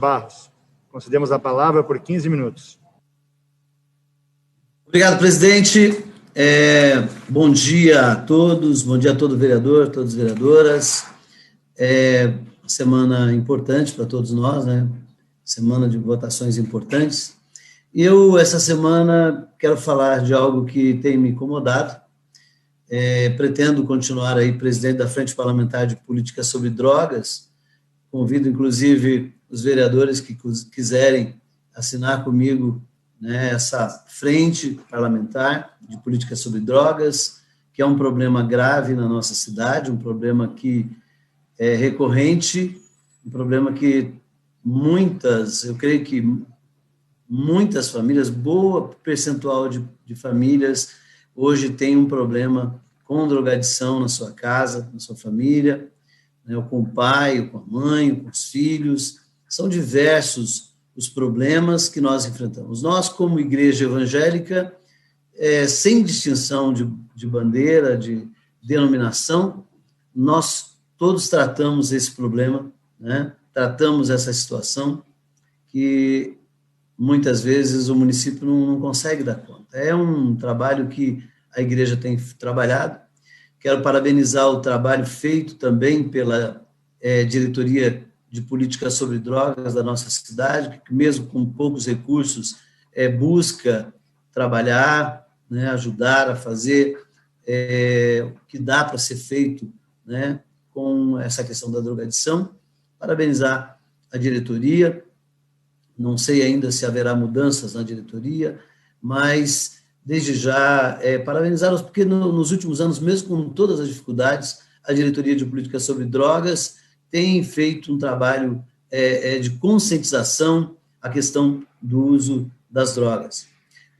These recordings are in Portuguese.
Barros, concedemos a palavra por 15 minutos. Obrigado, presidente. Bom dia a todos, bom dia a todo vereador, todas as vereadoras. Semana importante para todos nós, né? Semana de votações importantes. Eu, essa semana, quero falar de algo que tem me incomodado. Pretendo continuar aí presidente da Frente Parlamentar de Política sobre Drogas. Convido, inclusive, os vereadores que quiserem assinar comigo, né, essa frente parlamentar de política sobre drogas, que é um problema grave na nossa cidade, um problema que é recorrente, um problema que eu creio que muitas famílias, boa percentual de famílias, hoje tem um problema com drogadição na sua casa, na sua família, né, ou com o pai, ou com a mãe, ou com os filhos. São diversos os problemas que nós enfrentamos. Nós, como igreja evangélica, sem distinção de bandeira, de denominação, nós todos tratamos esse problema, né? Tratamos essa situação que muitas vezes o município não consegue dar conta. É um trabalho que a igreja tem trabalhado. Quero parabenizar o trabalho feito também pela diretoria de política sobre drogas da nossa cidade, que mesmo com poucos recursos, busca trabalhar, né, ajudar a fazer o que dá para ser feito, né, com essa questão da drogadição. Parabenizar a diretoria, não sei ainda se haverá mudanças na diretoria, mas, desde já, parabenizá-los, porque nos últimos anos, mesmo com todas as dificuldades, a diretoria de política sobre drogas tem feito um trabalho de conscientização à questão do uso das drogas.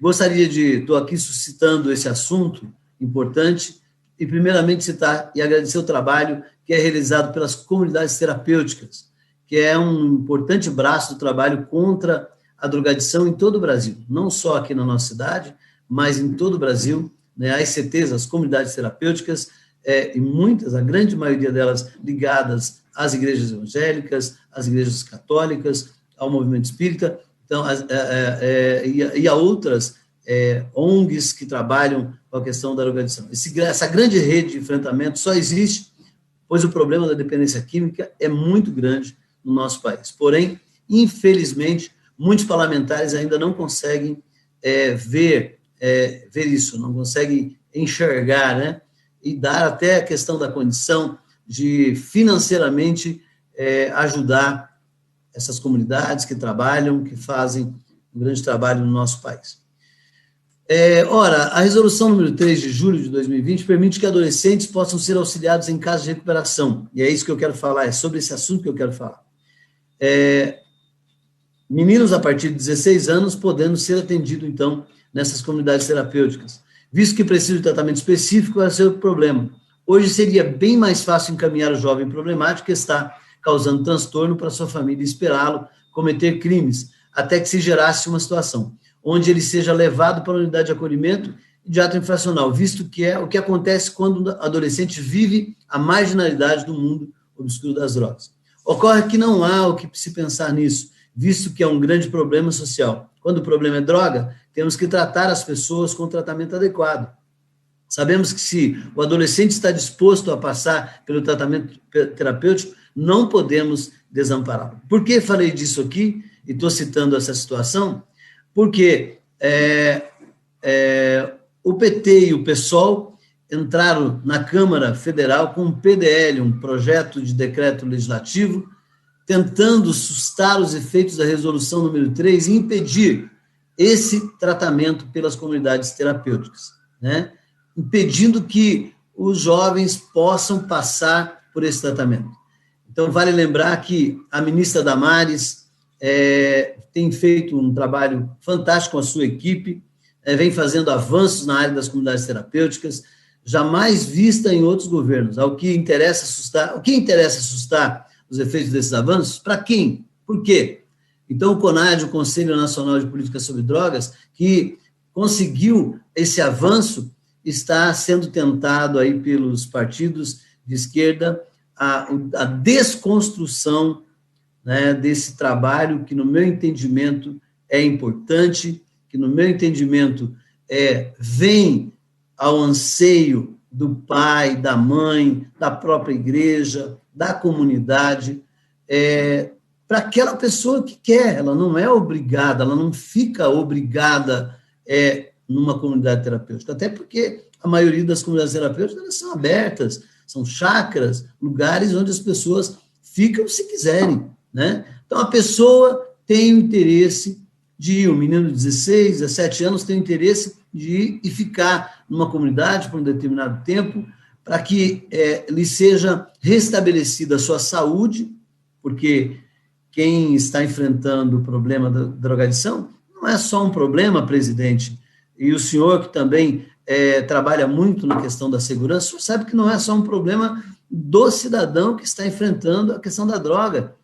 Estou aqui suscitando esse assunto importante e, primeiramente, citar e agradecer o trabalho que é realizado pelas comunidades terapêuticas, que é um importante braço do trabalho contra a drogadição em todo o Brasil, não só aqui na nossa cidade, mas em todo o Brasil, né, as ICTs, as comunidades terapêuticas, e muitas, a grande maioria delas ligadas às igrejas evangélicas, às igrejas católicas, ao movimento espírita, então, e a outras ONGs que trabalham com a questão da drogadição. Essa grande rede de enfrentamento só existe pois o problema da dependência química é muito grande no nosso país. Porém, infelizmente, muitos parlamentares ainda não conseguem ver isso, não conseguem enxergar, né? E dar até a questão da condição de financeiramente ajudar essas comunidades que trabalham, que fazem um grande trabalho no nosso país. Ora, a resolução número 3 de julho de 2020 permite que adolescentes possam ser auxiliados em casos de recuperação, e é isso que eu quero falar, é sobre esse assunto que eu quero falar. Meninos a partir de 16 anos podendo ser atendidos, então, nessas comunidades terapêuticas, visto que precisam de tratamento específico para seu problema. Hoje seria bem mais fácil encaminhar o jovem problemático que está causando transtorno para sua família e esperá-lo cometer crimes, até que se gerasse uma situação onde ele seja levado para a unidade de acolhimento de ato infracional, visto que é o que acontece quando o adolescente vive a marginalidade do mundo obscuro das drogas. Ocorre que não há o que se pensar nisso, visto que é um grande problema social. Quando o problema é droga, temos que tratar as pessoas com tratamento adequado. Sabemos que se o adolescente está disposto a passar pelo tratamento terapêutico, não podemos desampará-lo. Por que falei disso aqui, e estou citando essa situação? Porque o PT e o PSOL entraram na Câmara Federal com um PDL, um projeto de decreto legislativo, tentando sustar os efeitos da resolução número 3 e impedir esse tratamento pelas comunidades terapêuticas, né? Impedindo que os jovens possam passar por esse tratamento. Então, vale lembrar que a ministra Damares tem feito um trabalho fantástico com a sua equipe, vem fazendo avanços na área das comunidades terapêuticas, jamais vista em outros governos. O que interessa sustar os efeitos desses avanços? Para quem? Por quê? Então, o CONAD, o Conselho Nacional de Política sobre Drogas, que conseguiu esse avanço, está sendo tentado aí pelos partidos de esquerda a desconstrução né, desse trabalho que, no meu entendimento, é importante, que, no meu entendimento, vem ao anseio do pai, da mãe, da própria igreja, da comunidade, para aquela pessoa que quer, ela não é obrigada, ela não fica obrigada numa comunidade terapêutica, até porque a maioria das comunidades terapêuticas elas são abertas, são chácaras, lugares onde as pessoas ficam se quiserem, né? Então, a pessoa tem o interesse de ir, um menino de 16, 17 anos tem o interesse de ir e ficar numa comunidade por um determinado tempo, para que lhe seja restabelecida a sua saúde, porque quem está enfrentando o problema da drogadição não é só um problema, presidente, e o senhor que também trabalha muito na questão da segurança, o senhor sabe que não é só um problema do cidadão que está enfrentando a questão da droga,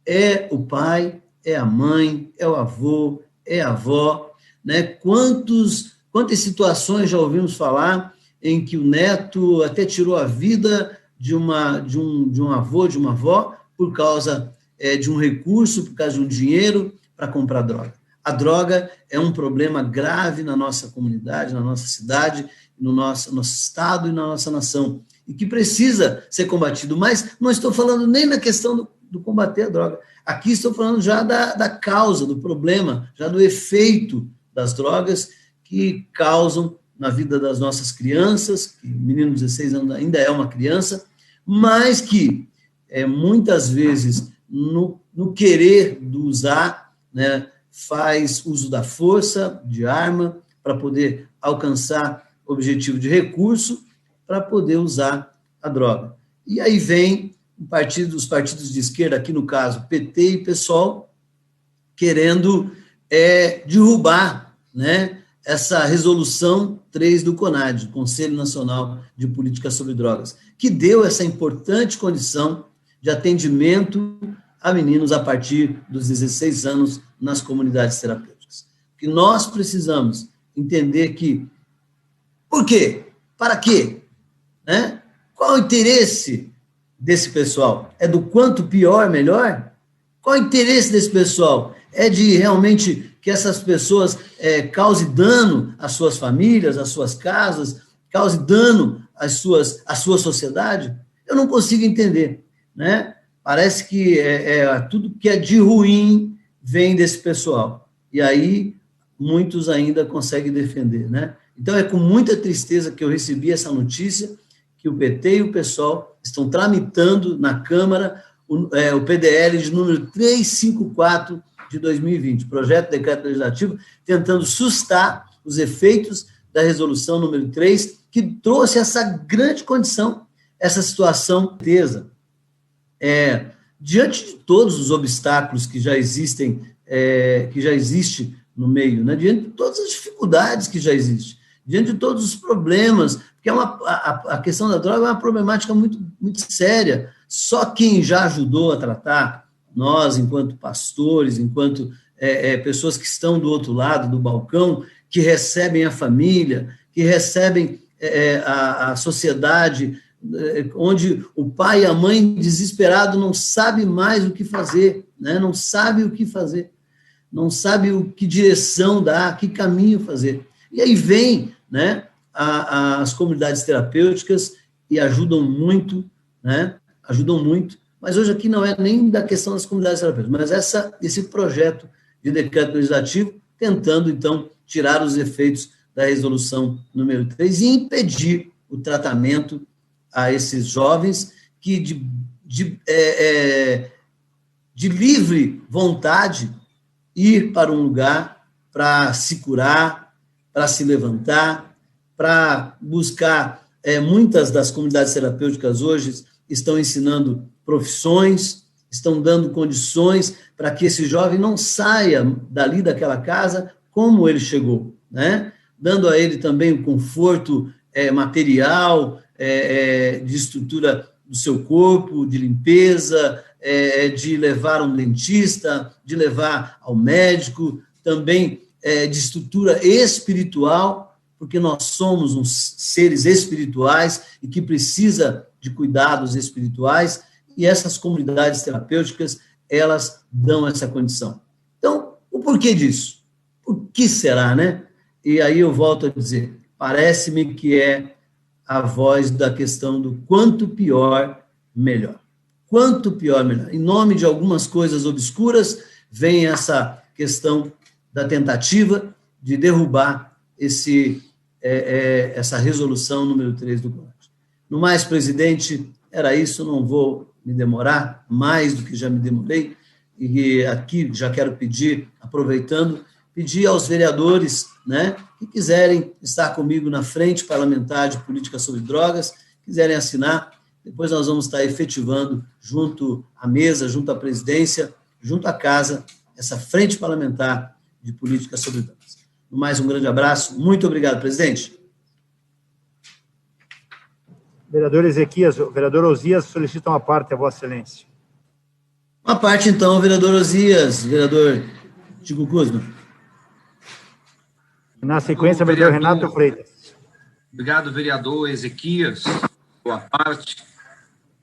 é o pai, é a mãe, é o avô, é a avó, né? Quantas situações já ouvimos falar em que o neto até tirou a vida de um avô, de uma avó, por causa de um recurso, por causa de um dinheiro para comprar droga. A droga é um problema grave na nossa comunidade, na nossa cidade, no nosso estado e na nossa nação, e que precisa ser combatido. Mas não estou falando nem na questão do combater a droga. Aqui estou falando já da causa, do problema, já do efeito das drogas que causam na vida das nossas crianças, que o menino de 16 anos ainda é uma criança, mas que muitas vezes no querer do usar, né, faz uso da força, de arma, para poder alcançar objetivo de recurso, para poder usar a droga. E aí vem os partidos de esquerda, aqui no caso PT e PSOL, querendo derrubar, né, essa resolução 3 do CONAD, Conselho Nacional de Política sobre Drogas, que deu essa importante condição de atendimento a meninos a partir dos 16 anos nas comunidades terapêuticas. Que nós precisamos entender que, por quê? Para quê? Né? Qual o interesse desse pessoal? É do quanto pior, melhor? Qual o interesse desse pessoal? É de realmente que essas pessoas causem dano às suas famílias, às suas casas, causem dano à sua sociedade? Eu não consigo entender, né? Parece que tudo que é de ruim vem desse pessoal. E aí, muitos ainda conseguem defender, né? Então, é com muita tristeza que eu recebi essa notícia que o PT e o PSOL estão tramitando na Câmara o PDL de número 354 de 2020, projeto de decreto legislativo, tentando sustar os efeitos da resolução número 3, que trouxe essa grande condição, essa situação tesa. Diante de todos os obstáculos que já existem, que já existe no meio, né? Diante de todas as dificuldades que já existem, diante de todos os problemas, porque a questão da droga é uma problemática muito, muito séria. Só quem já ajudou a tratar, nós, enquanto pastores, enquanto pessoas que estão do outro lado do balcão, que recebem a família, que recebem a sociedade, onde o pai e a mãe, desesperado, não sabe mais o que fazer, né? Não sabe o que fazer, não sabe que direção dar, que caminho fazer. E aí vem, né, as comunidades terapêuticas e ajudam muito, né? Ajudam muito, mas hoje aqui não é nem da questão das comunidades terapêuticas, mas esse projeto de decreto legislativo tentando, então, tirar os efeitos da resolução número 3 e impedir o tratamento a esses jovens que, de livre vontade, ir para um lugar para se curar, para se levantar, para buscar. Muitas das comunidades terapêuticas hoje estão ensinando profissões, estão dando condições para que esse jovem não saia dali daquela casa como ele chegou, né? Dando a ele também o conforto material, de estrutura do seu corpo, de limpeza, de levar um dentista, de levar ao médico, também de estrutura espiritual, porque nós somos uns seres espirituais e que precisa de cuidados espirituais, e essas comunidades terapêuticas elas dão essa condição. Então, o porquê disso? O que será, né? E aí eu volto a dizer, parece-me que é a voz da questão do quanto pior, melhor. Quanto pior, melhor. Em nome de algumas coisas obscuras, vem essa questão da tentativa de derrubar essa resolução número 3 do Congresso. No mais, presidente, era isso, não vou me demorar mais do que já me demorei, e aqui já quero pedir, aproveitando, pedir aos vereadores, né, que quiserem estar comigo na Frente Parlamentar de Política sobre Drogas, quiserem assinar, depois nós vamos estar efetivando junto à mesa, junto à presidência, junto à casa, essa Frente Parlamentar de Política sobre Drogas. No mais, um grande abraço. Muito obrigado, presidente. Vereador Ezequias, o vereador Osias solicita uma parte, a Vossa Excelência. Uma parte, então, vereador Osias, vereador Chico Kuzma. Na sequência, vereador Renato Freitas. Obrigado, vereador Ezequias. Boa parte.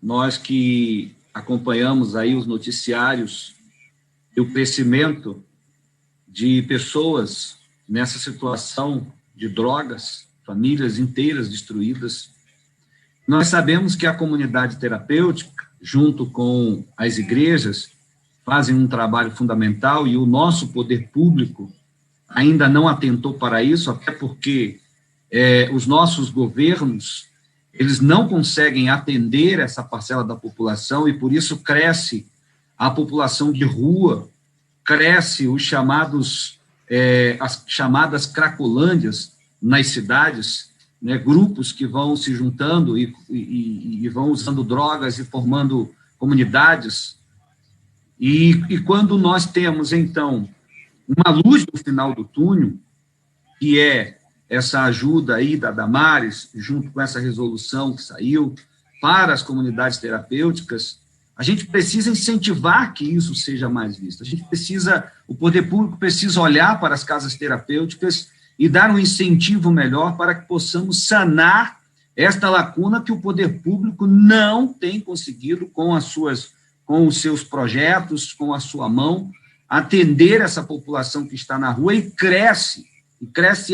Nós que acompanhamos aí os noticiários e o crescimento de pessoas nessa situação de drogas, famílias inteiras destruídas. Nós sabemos que a comunidade terapêutica, junto com as igrejas, fazem um trabalho fundamental e o nosso poder público ainda não atentou para isso, até porque os nossos governos, eles não conseguem atender essa parcela da população e por isso cresce a população de rua, cresce os as chamadas cracolândias nas cidades, né, grupos que vão se juntando e vão usando drogas e formando comunidades. E quando nós temos, então, uma luz no final do túnel, que é essa ajuda aí da Damares, junto com essa resolução que saiu, para as comunidades terapêuticas, a gente precisa incentivar que isso seja mais visto. A gente precisa, o poder público precisa olhar para as casas terapêuticas e dar um incentivo melhor para que possamos sanar esta lacuna que o poder público não tem conseguido com os seus projetos, com a sua mão, atender essa população que está na rua e cresce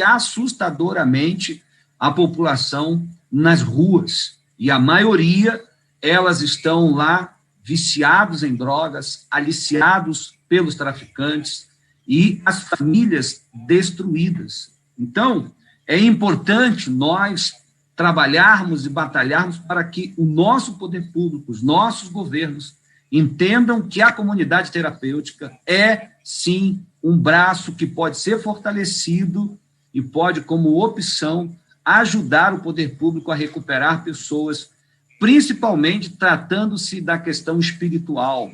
assustadoramente a população nas ruas. E a maioria, elas estão lá viciados em drogas, aliciados pelos traficantes e as famílias destruídas. Então, é importante nós trabalharmos e batalharmos para que o nosso poder público, os nossos governos, entendam que a comunidade terapêutica é, sim, um braço que pode ser fortalecido e pode, como opção, ajudar o poder público a recuperar pessoas, principalmente tratando-se da questão espiritual.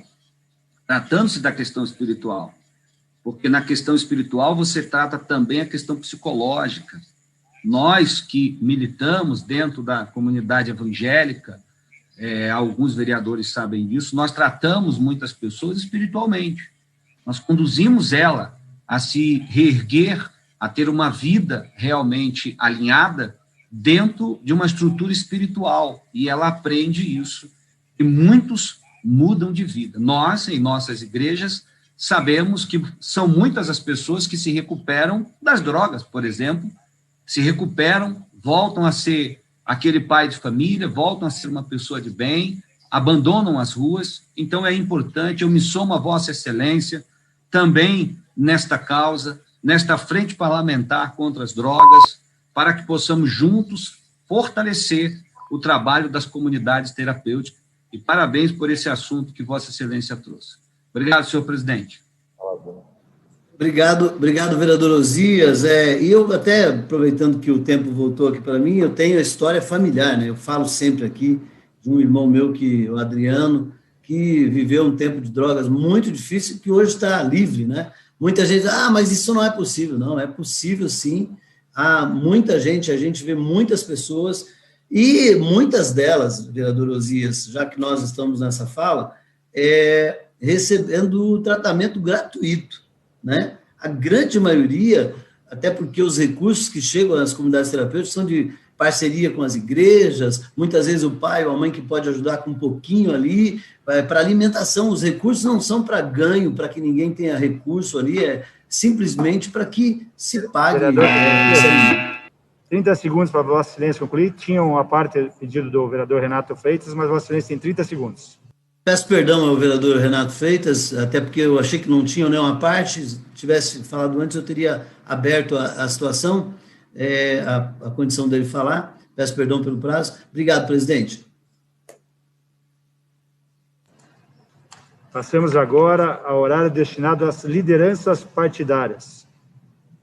Porque na questão espiritual você trata também a questão psicológica. Nós que militamos dentro da comunidade evangélica, alguns vereadores sabem disso, nós tratamos muitas pessoas espiritualmente. Nós conduzimos ela a se reerguer, a ter uma vida realmente alinhada dentro de uma estrutura espiritual, e ela aprende isso, e muitos mudam de vida. Nós, em nossas igrejas, sabemos que são muitas as pessoas que se recuperam das drogas, por exemplo, se recuperam, voltam a ser aquele pai de família, voltam a ser uma pessoa de bem, abandonam as ruas. Então é importante, eu me somo a Vossa Excelência também nesta causa, nesta frente parlamentar contra as drogas, para que possamos juntos fortalecer o trabalho das comunidades terapêuticas. E parabéns por esse assunto que Vossa Excelência trouxe. Obrigado, senhor presidente. Obrigado, vereador Osias. E eu até, aproveitando que o tempo voltou aqui para mim, eu tenho a história familiar, né? Eu falo sempre aqui de um irmão meu, o Adriano, que viveu um tempo de drogas muito difícil, que hoje está livre, né? Muita gente diz, mas isso não é possível. Não, é possível sim. Há muita gente, a gente vê muitas pessoas, e muitas delas, vereador Osias, já que nós estamos nessa fala, recebendo tratamento gratuito, né? A grande maioria, até porque os recursos que chegam nas comunidades terapêuticas são de parceria com as igrejas, muitas vezes o pai ou a mãe que pode ajudar com um pouquinho ali, para alimentação. Os recursos não são para ganho, para que ninguém tenha recurso ali, é simplesmente para que se pague. Vereador, 30 segundos para Vossa Excelência concluir. Tinha uma parte pedido do vereador Renato Freitas, mas Vossa Excelência tem 30 segundos. Peço perdão ao vereador Renato Freitas, até porque eu achei que não tinha nenhuma parte. Se tivesse falado antes, eu teria aberto a situação, a condição dele falar. Peço perdão pelo prazo. Obrigado, presidente. Passamos agora ao horário destinado às lideranças partidárias.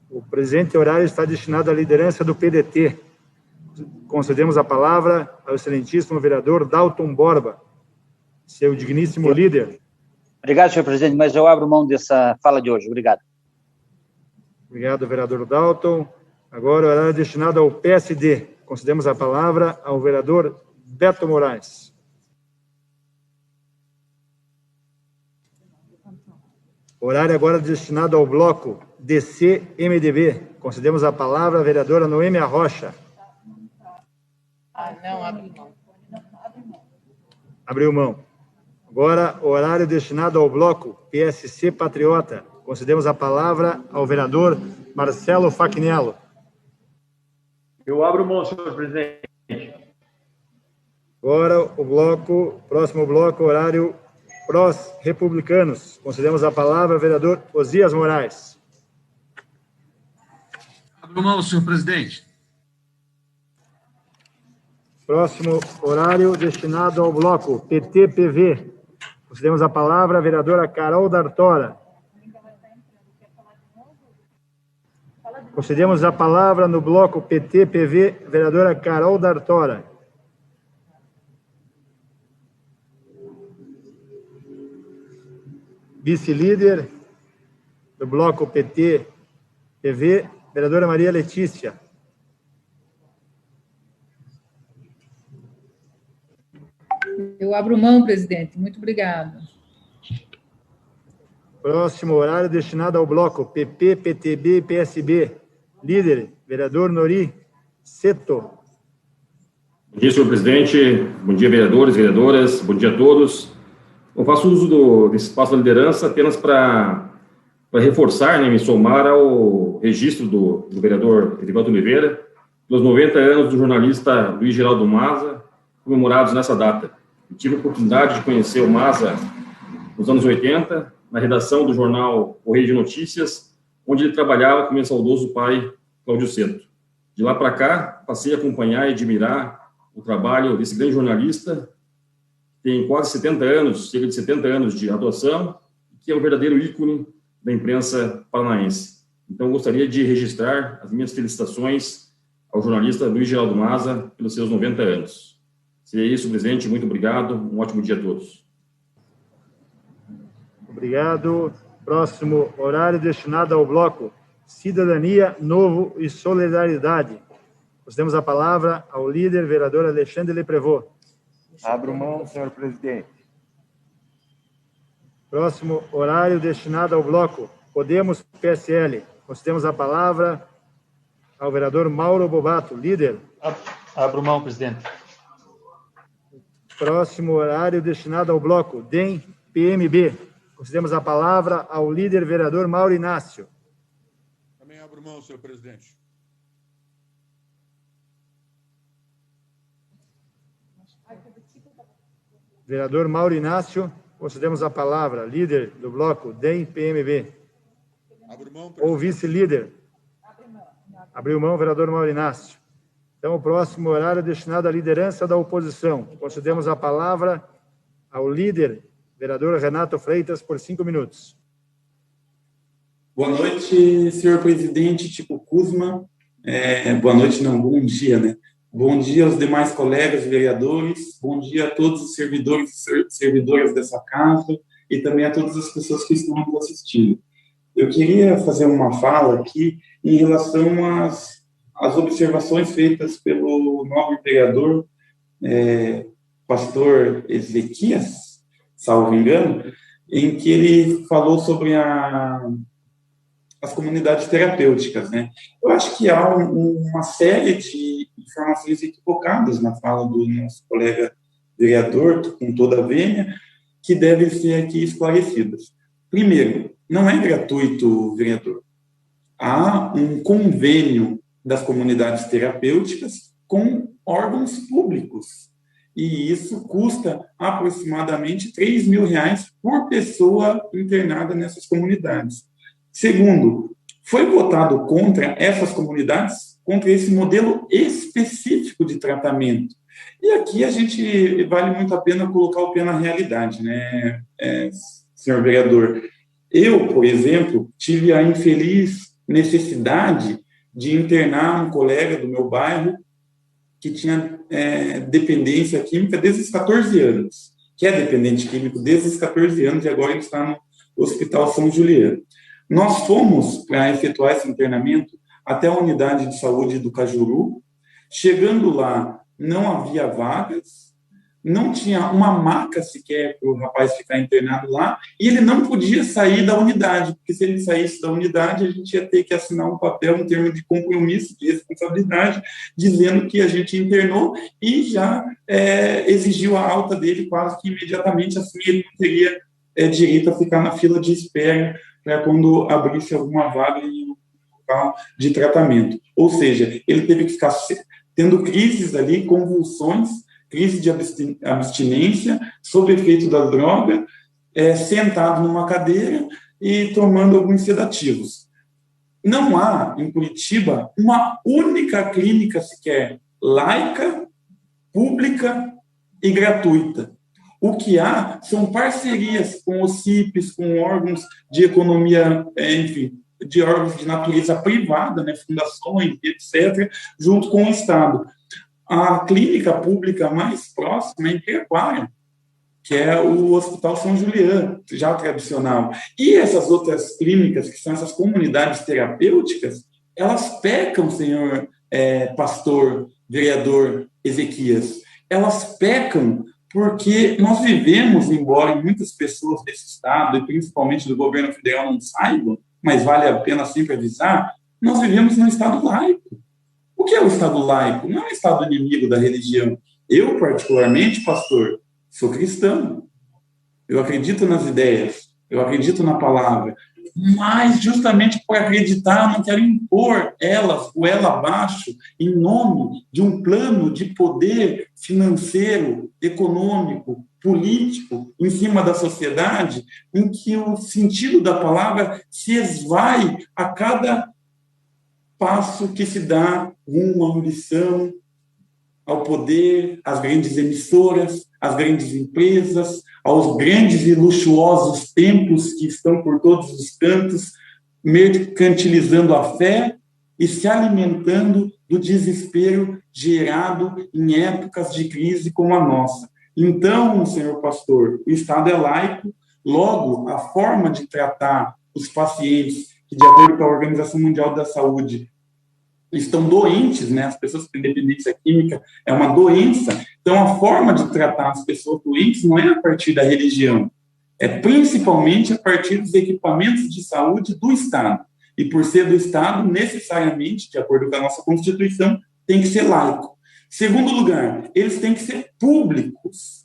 O presente horário está destinado à liderança do PDT. Concedemos a palavra ao excelentíssimo vereador Dalton Borba, seu digníssimo líder. Obrigado, senhor presidente, mas eu abro mão dessa fala de hoje. Obrigado. Obrigado, vereador Dalton. Agora o horário destinado ao PSD. Concedemos a palavra ao vereador Beto Moraes. Horário agora destinado ao bloco DC-MDB. Concedemos a palavra à vereadora Noêmia Rocha. Não, abre mão. Abriu mão. Agora, horário destinado ao bloco PSC Patriota. Concedemos a palavra ao vereador Marcelo Facchignello. Eu abro mão, senhor presidente. Agora, próximo bloco, horário prós-republicanos. Concedemos a palavra ao vereador Osias Moraes. Abro mão, senhor presidente. Próximo horário destinado ao bloco PT-PV. Concedemos a palavra à vereadora Carol D'Artora. Concedemos a palavra no bloco PT-PV, vereadora Carol D'Artora. Vice-líder do bloco PT-PV, vereadora Maria Letícia. Eu abro mão, presidente. Muito obrigada. Próximo horário destinado ao bloco PP, PTB e PSB. Líder, vereador Nori Seto. Bom dia, senhor presidente. Bom dia, vereadores, vereadoras. Bom dia a todos. Eu faço uso desse espaço da liderança apenas para reforçar, me somar ao registro do vereador Edivaldo Oliveira, pelos 90 anos do jornalista Luiz Geraldo Maza, comemorados nessa data. Eu tive a oportunidade de conhecer o Maza nos anos 80, na redação do jornal Correio de Notícias, onde ele trabalhava com meu saudoso pai, Cláudio Seto. De lá para cá, passei a acompanhar e admirar o trabalho desse grande jornalista, que tem quase 70 anos, cerca de 70 anos de atuação, que é um verdadeiro ícone da imprensa paranaense. Então, gostaria de registrar as minhas felicitações ao jornalista Luiz Geraldo Maza pelos seus 90 anos. Seria isso, presidente. Muito obrigado. Um ótimo dia a todos. Obrigado. Próximo horário destinado ao bloco Cidadania, Novo e Solidariedade. Nós temos a palavra ao líder, vereador Alexandre Leprevot. Abro mão, senhor presidente. Próximo horário destinado ao bloco Podemos PSL. Nós temos a palavra ao vereador Mauro Bobato, líder. Abro mão, presidente. Próximo horário destinado ao bloco DEM PMB. Nós temos a palavra ao líder vereador Mauro Inácio. Também abro mão, senhor presidente. Vereador Mauro Inácio, concedemos a palavra, líder do bloco DEM PMB. Abro mão, presidente. Ou vice-líder. Abriu mão, vereador Mauro Inácio. Então, o próximo horário é destinado à liderança da oposição. Concedemos a palavra ao líder, vereador Renato Freitas, por 5 minutos. Boa noite, senhor presidente Tico Kuzma. Boa noite, não, bom dia, né? Bom dia aos demais colegas vereadores, bom dia a todos os servidores e servidoras dessa casa e também a todas as pessoas que estão nos assistindo. Eu queria fazer uma fala aqui em relação às observações feitas pelo nobre vereador, pastor Ezequias, salvo engano, em que ele falou sobre a as comunidades terapêuticas, né? Eu acho que há uma série de informações equivocadas na fala do nosso colega vereador, com toda a vênia, que devem ser aqui esclarecidas. Primeiro, não é gratuito, vereador. Há um convênio das comunidades terapêuticas com órgãos públicos. E isso custa aproximadamente R$3.000 por pessoa internada nessas comunidades. Segundo, foi votado contra essas comunidades, contra esse modelo específico de tratamento. E aqui a gente vale muito a pena colocar o pé na realidade, né, senhor vereador? Eu, por exemplo, tive a infeliz necessidade de internar um colega do meu bairro que tinha dependência química desde os 14 anos, que é dependente químico desde os 14 anos e agora ele está no Hospital São Juliano. Nós fomos para efetuar esse internamento até a unidade de saúde do Cajuru. Chegando lá, não havia vagas, não tinha uma maca sequer para o rapaz ficar internado lá, e ele não podia sair da unidade, porque se ele saísse da unidade, a gente ia ter que assinar um papel, um termo de compromisso, de responsabilidade, dizendo que a gente internou e já exigiu a alta dele quase que imediatamente, assim ele não teria direito a ficar na fila de espera para quando abrisse alguma vaga em um local de tratamento. Ou seja, ele teve que ficar tendo crises ali, convulsões, crise de abstinência, sob efeito da droga, sentado numa cadeira e tomando alguns sedativos. Não há, em Curitiba, uma única clínica sequer laica, pública e gratuita. O que há são parcerias com os CIPs, com órgãos de economia, enfim, de órgãos de natureza privada, né, fundações, etc., junto com o Estado. A clínica pública mais próxima é em Piraquara, que é o Hospital São Juliano, já tradicional. E essas outras clínicas, que são essas comunidades terapêuticas, elas pecam, senhor pastor, vereador Ezequias, elas pecam porque nós vivemos, embora muitas pessoas desse Estado, e principalmente do governo federal, não saibam, mas vale a pena sempre avisar, nós vivemos num Estado laico. O que é o Estado laico? Não é um Estado inimigo da religião. Eu, particularmente, pastor, sou cristão. Eu acredito nas ideias, eu acredito na palavra, mas justamente por acreditar, não quero impor elas, ou ela abaixo, em nome de um plano de poder financeiro, econômico, político, em cima da sociedade, em que o sentido da palavra se esvai a cada passo que se dá rumo à ambição, ao poder, às grandes emissoras, às grandes empresas, aos grandes e luxuosos templos que estão por todos os cantos, mercantilizando a fé e se alimentando do desespero gerado em épocas de crise como a nossa. Então, senhor pastor, o Estado é laico, logo, a forma de tratar os pacientes que, de acordo com a Organização Mundial da Saúde, estão doentes, né? As pessoas com dependência química é uma doença. Então, a forma de tratar as pessoas doentes não é a partir da religião, é principalmente a partir dos equipamentos de saúde do Estado. E por ser do Estado, necessariamente, de acordo com a nossa Constituição, tem que ser laico. Segundo lugar, eles têm que ser públicos.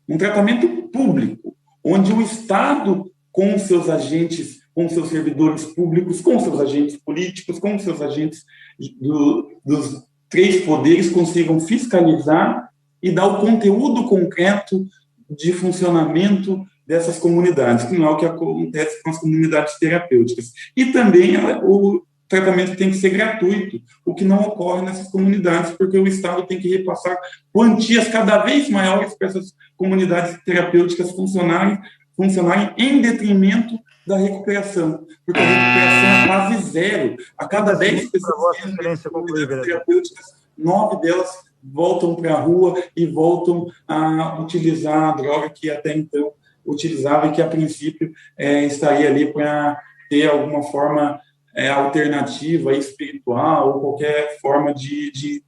Um tratamento público, onde o Estado, com seus agentes, com seus servidores públicos, com seus agentes políticos, com seus agentes dos três poderes, consigam fiscalizar e dar o conteúdo concreto de funcionamento dessas comunidades, que não é o que acontece com as comunidades terapêuticas. E também o tratamento tem que ser gratuito, o que não ocorre nessas comunidades, porque o Estado tem que repassar quantias cada vez maiores para essas comunidades terapêuticas funcionarem em detrimento da recuperação, porque a recuperação é quase zero. A cada 10 pessoas terapêuticas, 9 delas voltam para a rua e voltam a utilizar a droga que até então utilizava e que, a princípio, estaria ali para ter alguma forma alternativa, espiritual, ou qualquer forma de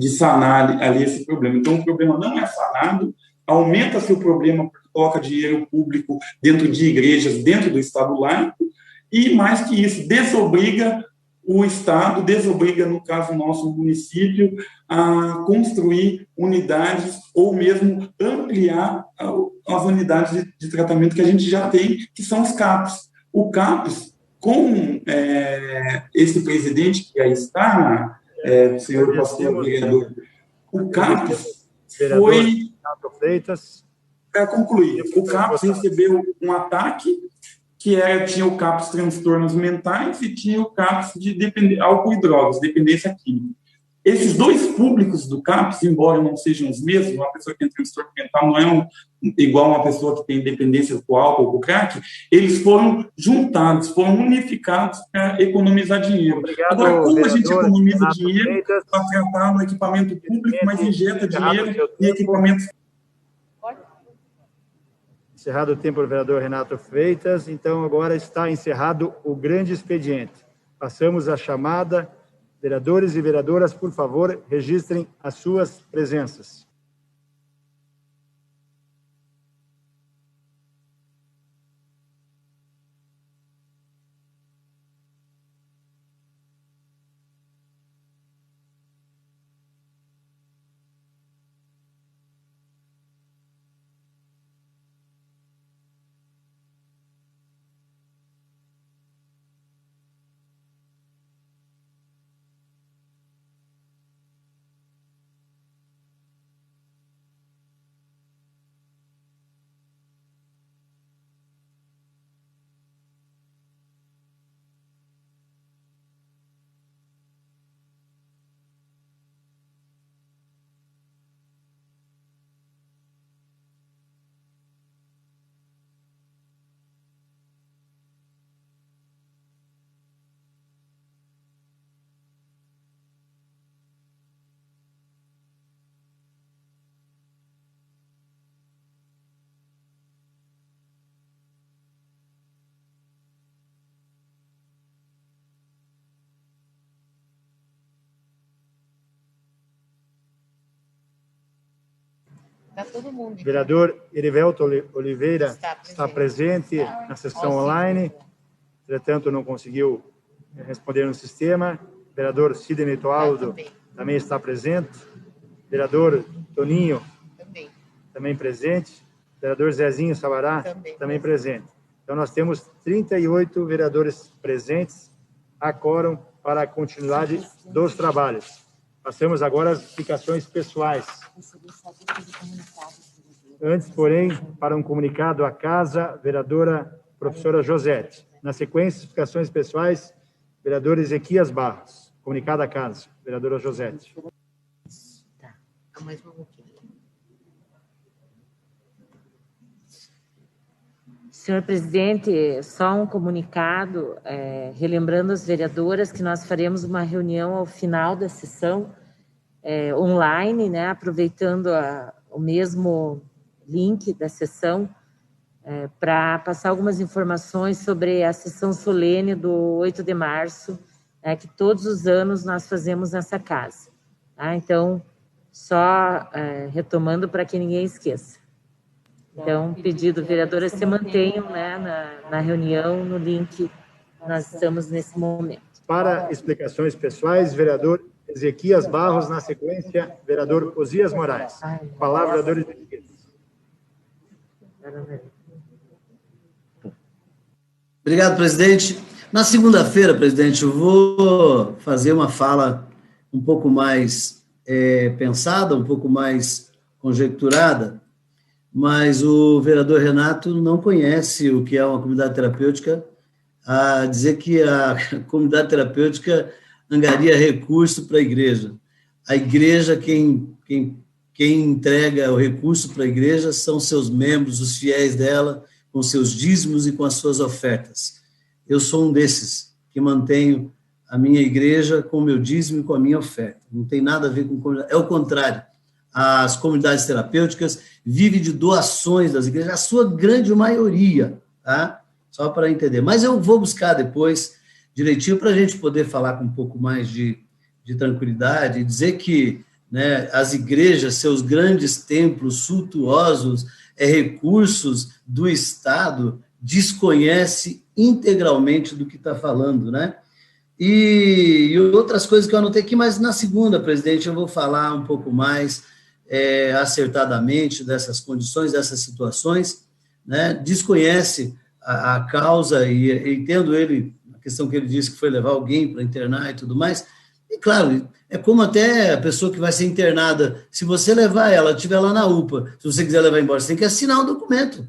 sanar ali esse problema. Então, o problema não é sanado, aumenta-se o problema porque coloca dinheiro público dentro de igrejas, dentro do Estado laico, e, mais que isso, desobriga o Estado, desobriga, no caso nosso, o município, a construir unidades ou mesmo ampliar as unidades de tratamento que a gente já tem, que são os CAPs. O CAPs, com esse presidente que aí está, senhor pastor vereador, o CAPs foi... Para concluir, o CAPs recebeu um ataque que tinha o CAPS transtornos mentais e tinha o CAPS de álcool e drogas, dependência química. Esses dois públicos do CAPS, embora não sejam os mesmos, uma pessoa que tem transtorno mental não é igual uma pessoa que tem dependência com álcool ou com crack, eles foram juntados, foram unificados para economizar dinheiro. Obrigado, agora, como a gente vereador economiza Renato dinheiro Freitas, para tratar no equipamento público, mas injeta dinheiro em equipamentos... Encerrado o tempo do vereador Renato Freitas, então agora está encerrado o grande expediente. Passamos a chamada. Vereadores e vereadoras, por favor, registrem as suas presenças. Está todo mundo. O vereador Erivelto Oliveira está presente na sessão online, entretanto não conseguiu responder no sistema. O vereador Sidney Toaldo também está presente. O vereador Toninho também presente. O vereador Zezinho Sabará também presente. Então nós temos 38 vereadores presentes, a quórum para a continuidade dos trabalhos. Passamos agora às explicações pessoais. Antes, porém, para um comunicado à casa, vereadora professora Josete. Na sequência, explicações pessoais, vereador Ezequias Barros. Comunicado à casa, vereadora Josete. Tá, mais um pouquinho. Senhor presidente, só um comunicado, relembrando as vereadoras que nós faremos uma reunião ao final da sessão online, né, aproveitando o mesmo link da sessão, para passar algumas informações sobre a sessão solene do 8 de março, que todos os anos nós fazemos nessa casa. Tá? Então, só retomando para que ninguém esqueça. Então, pedido, vereadoras, se mantenham, né, na reunião, no link que nós estamos nesse momento. Para explicações pessoais, vereador Ezequias Barros, na sequência, vereador Osias Moraes. Palavra, vereador Ezequias. Obrigado, presidente. Na segunda-feira, presidente, eu vou fazer uma fala um pouco mais pensada, um pouco mais conjecturada, mas o vereador Renato não conhece o que é uma comunidade terapêutica, a dizer que a comunidade terapêutica angaria recurso para a igreja. A igreja, quem entrega o recurso para a igreja são seus membros, os fiéis dela, com seus dízimos e com as suas ofertas. Eu sou um desses que mantenho a minha igreja com o meu dízimo e com a minha oferta. Não tem nada a ver com comunidade. É o contrário. As comunidades terapêuticas vivem de doações das igrejas, a sua grande maioria, tá? Só para entender. Mas eu vou buscar depois direitinho para a gente poder falar com um pouco mais de tranquilidade e dizer que, né, as igrejas, seus grandes templos suntuosos, recursos do Estado, desconhece integralmente do que está falando, né? E outras coisas que eu anotei aqui, mas na segunda, presidente, eu vou falar um pouco mais acertadamente dessas condições, dessas situações, né? Desconhece a causa, e entendo ele, a questão que ele disse que foi levar alguém para internar e tudo mais, e claro, é como até a pessoa que vai ser internada, se você levar ela, estiver lá na UPA, se você quiser levar embora, você tem que assinar um documento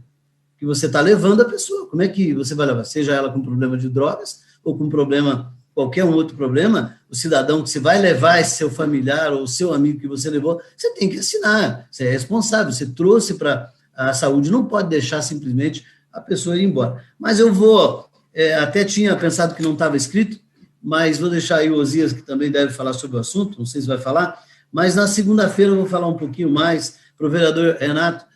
que você está levando a pessoa. Como é que você vai levar? Seja ela com problema de drogas ou com problema, qualquer um outro problema, o cidadão que você vai levar esse seu familiar ou seu amigo que você levou, você tem que assinar, você é responsável, você trouxe para a saúde, não pode deixar simplesmente a pessoa ir embora. Mas eu vou, até tinha pensado que não estava escrito, mas vou deixar aí o Osias, que também deve falar sobre o assunto, não sei se vai falar, mas na segunda-feira eu vou falar um pouquinho mais para o vereador Renato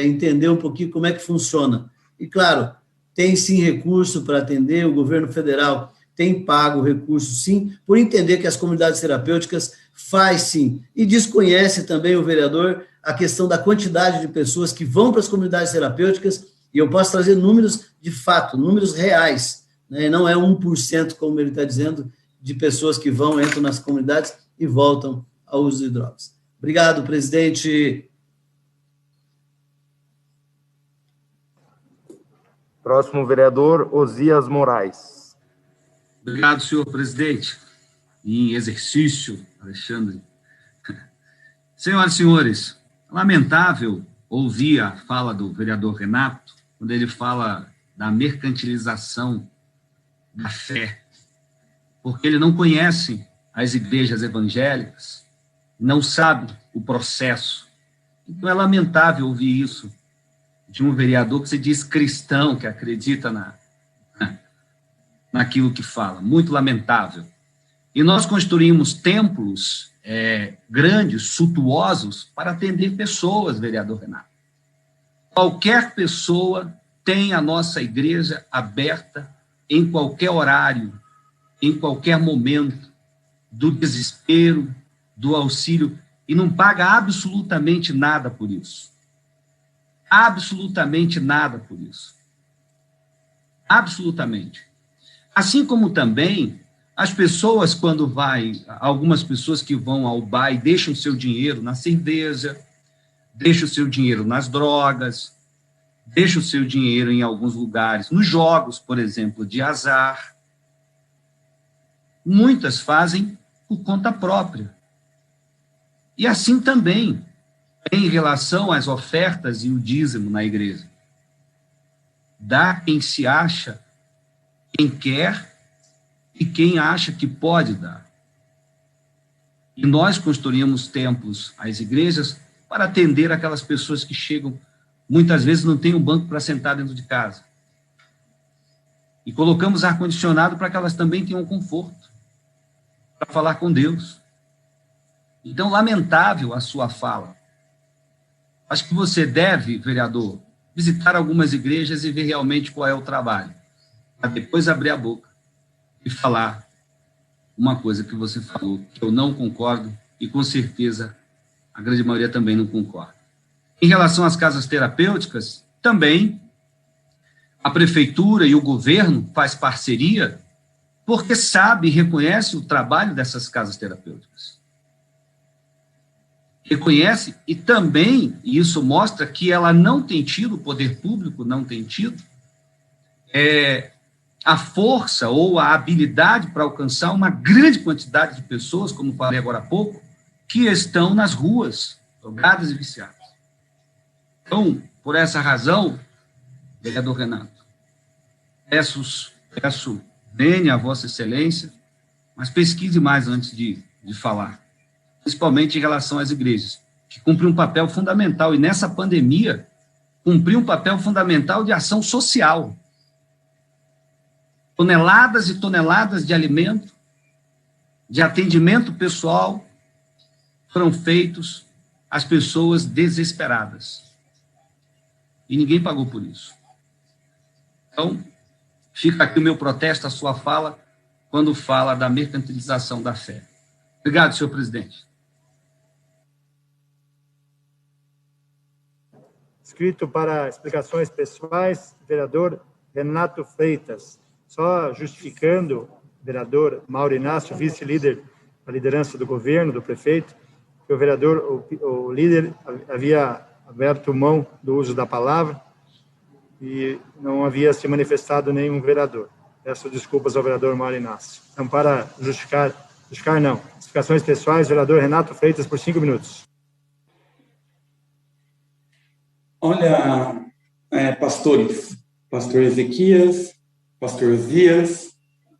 entender um pouquinho como é que funciona. E, claro, tem sim recurso para atender, o governo federal tem pago recurso, sim, por entender que as comunidades terapêuticas faz sim, e desconhece também o vereador a questão da quantidade de pessoas que vão para as comunidades terapêuticas, e eu posso trazer números de fato, números reais, né? Não é 1%, como ele está dizendo, de pessoas que vão, entram nas comunidades e voltam ao uso de drogas. Obrigado, presidente. Próximo vereador, Osias Moraes. Obrigado, senhor presidente. Em exercício, Alexandre. Senhoras e senhores, lamentável ouvir a fala do vereador Renato, quando ele fala da mercantilização da fé, porque ele não conhece as igrejas evangélicas, não sabe o processo. Então é lamentável ouvir isso de um vereador que se diz cristão, que acredita naquilo que fala. Muito lamentável. E nós construímos templos grandes, suntuosos, para atender pessoas, vereador Renato. Qualquer pessoa tem a nossa igreja aberta em qualquer horário, em qualquer momento, do desespero, do auxílio, e não paga absolutamente nada por isso. Absolutamente nada por isso. Absolutamente. Assim como também as pessoas, quando algumas pessoas que vão ao bar e deixam seu dinheiro na cerveja, deixam seu dinheiro nas drogas, deixam seu dinheiro em alguns lugares, nos jogos, por exemplo, de azar. Muitas fazem por conta própria. E assim também em relação às ofertas e o dízimo na igreja. Dá quem se acha, quem quer e quem acha que pode dar. E nós construímos templos, as igrejas, para atender aquelas pessoas que chegam, muitas vezes não tem um banco para sentar dentro de casa. E colocamos ar-condicionado para que elas também tenham conforto, para falar com Deus. Então, lamentável a sua fala. Acho que você deve, vereador, visitar algumas igrejas e ver realmente qual é o trabalho, para depois abrir a boca e falar uma coisa que você falou, que eu não concordo, e com certeza a grande maioria também não concorda. Em relação às casas terapêuticas, também a prefeitura e o governo faz parceria, porque sabe e reconhece o trabalho dessas casas terapêuticas. Reconhece, e também isso mostra que ela não tem tido, o poder público não tem tido, a força ou a habilidade para alcançar uma grande quantidade de pessoas, como falei agora há pouco, que estão nas ruas, drogadas e viciadas. Então, por essa razão, vereador Renato, peço venha a Vossa Excelência, mas pesquise mais antes de falar, principalmente em relação às igrejas, que cumprem um papel fundamental, e nessa pandemia, cumpriu um papel fundamental de ação social. Toneladas e toneladas de alimento, de atendimento pessoal, foram feitos às pessoas desesperadas. E ninguém pagou por isso. Então, fica aqui o meu protesto à sua fala, quando fala da mercantilização da fé. Obrigado, senhor presidente. inscrito para explicações pessoais, vereador Renato Freitas. Só justificando, vereador Mauro Inácio, vice-líder da liderança do governo, do prefeito, que o vereador, o líder, havia aberto mão do uso da palavra e não havia se manifestado nenhum vereador. Peço desculpas ao vereador Mauro Inácio. Então, para justificar não, explicações pessoais, vereador Renato Freitas, por 5 minutos. Olha, pastores, pastor Ezequias, pastor Osias,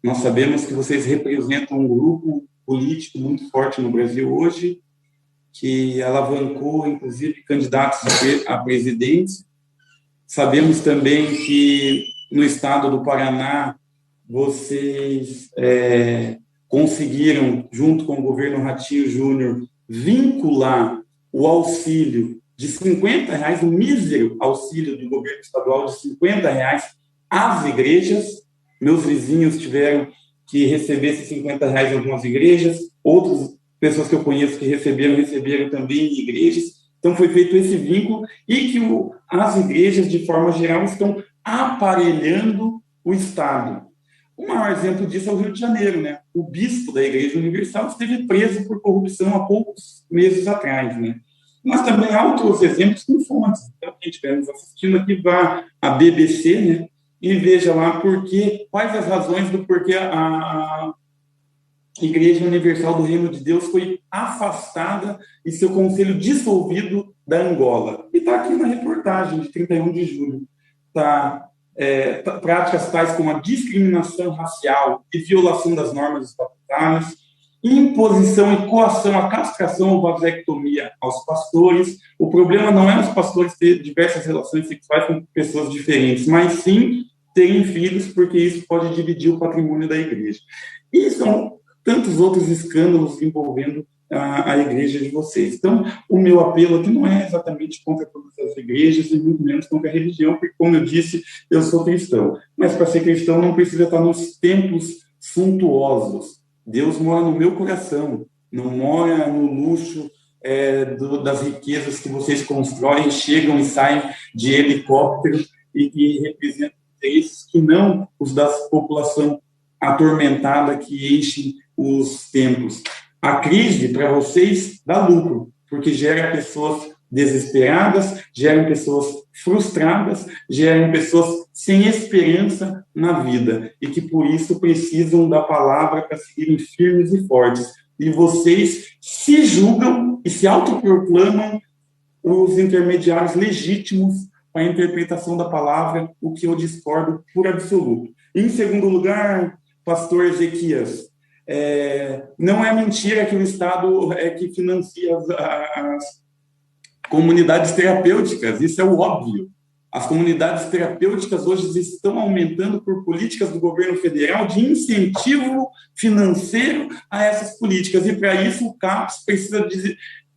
nós sabemos que vocês representam um grupo político muito forte no Brasil hoje, que alavancou, inclusive, candidatos a presidente. Sabemos também que no estado do Paraná, vocês conseguiram, junto com o governo Ratinho Júnior, vincular o auxílio de R$50, o mísero auxílio do governo estadual de R$50 às igrejas. Meus vizinhos tiveram que receber esses R$50 em algumas igrejas, outras pessoas que eu conheço que receberam também em igrejas. Então, foi feito esse vínculo e que as igrejas, de forma geral, estão aparelhando o Estado. O maior exemplo disso é o Rio de Janeiro, né? O bispo da Igreja Universal esteve preso por corrupção há poucos meses atrás, né? Mas também há outros exemplos com fontes. Então, a gente estivermos assistindo aqui, vá à BBC, né? E veja lá quais as razões do porquê a Igreja Universal do Reino de Deus foi afastada e seu conselho dissolvido da Angola. E está aqui na reportagem de 31 de julho. Práticas tais como a discriminação racial e violação das normas estatutárias, imposição e coação à castração ou vasectomia aos pastores. O problema não é os pastores ter diversas relações sexuais com pessoas diferentes, mas sim terem filhos, porque isso pode dividir o patrimônio da igreja. E são tantos outros escândalos envolvendo a igreja de vocês. Então, o meu apelo aqui não é exatamente contra todas as igrejas, e muito menos contra a religião, porque, como eu disse, eu sou cristão. Mas, para ser cristão, não precisa estar nos templos suntuosos. Deus mora no meu coração, não mora no luxo das riquezas que vocês constroem, chegam e saem de helicóptero e representam interesses que não os da população atormentada que enchem os templos. A crise, para vocês, dá lucro, porque gera pessoas desesperadas, geram pessoas frustradas, geram pessoas sem esperança na vida e que, por isso, precisam da palavra para seguirem firmes e fortes. E vocês se julgam e se autoproclamam os intermediários legítimos para a interpretação da palavra, o que eu discordo por absoluto. Em segundo lugar, pastor Ezequias, não é mentira que o Estado é que financia as comunidades terapêuticas, isso é o óbvio. As comunidades terapêuticas hoje estão aumentando por políticas do governo federal de incentivo financeiro a essas políticas, e para isso o CAPS precisa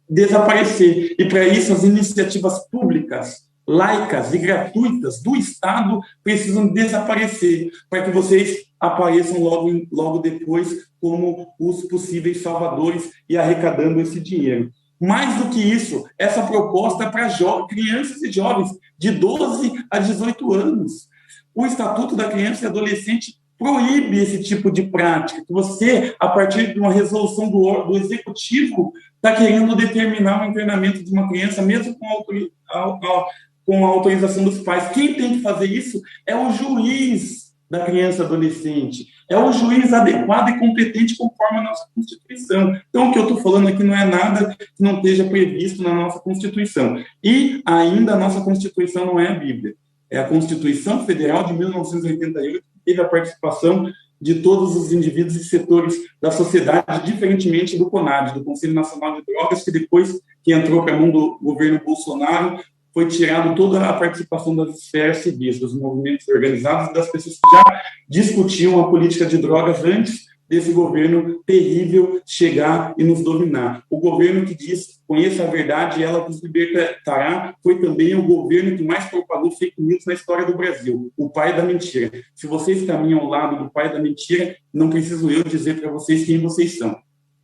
desaparecer, e para isso as iniciativas públicas, laicas e gratuitas do Estado precisam desaparecer, para que vocês apareçam logo depois como os possíveis salvadores e arrecadando esse dinheiro. Mais do que isso, essa proposta é para crianças e jovens de 12 a 18 anos. O Estatuto da Criança e Adolescente proíbe esse tipo de prática, que você, a partir de uma resolução do Executivo, está querendo determinar o internamento de uma criança, mesmo com a autorização dos pais. Quem tem que fazer isso é o juiz da criança e adolescente, é o juiz adequado e competente conforme a nossa Constituição. Então, o que eu estou falando aqui não é nada que não esteja previsto na nossa Constituição. E ainda a nossa Constituição não é a Bíblia. É a Constituição Federal de 1988, que teve a participação de todos os indivíduos e setores da sociedade, diferentemente do CONAD, do Conselho Nacional de Drogas, que depois que entrou para a mão do governo Bolsonaro, foi tirado toda a participação das esferas civis, dos movimentos organizados e das pessoas que já discutiam a política de drogas antes desse governo terrível chegar e nos dominar. O governo que diz, conheça a verdade e ela vos libertará, foi também o governo que mais propagou fake news na história do Brasil, o pai da mentira. Se vocês caminham ao lado do pai da mentira, não preciso eu dizer para vocês quem vocês são.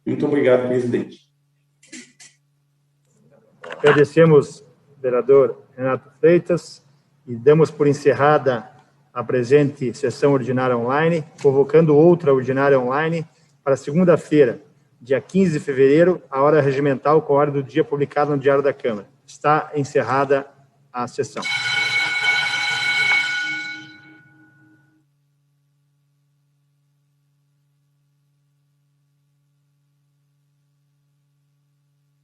Muito obrigado, presidente. Agradecemos, vereador Renato Freitas, e damos por encerrada a presente sessão ordinária online, convocando outra ordinária online para segunda-feira, dia 15 de fevereiro, a hora regimental com a hora do dia publicada no Diário da Câmara. Está encerrada a sessão.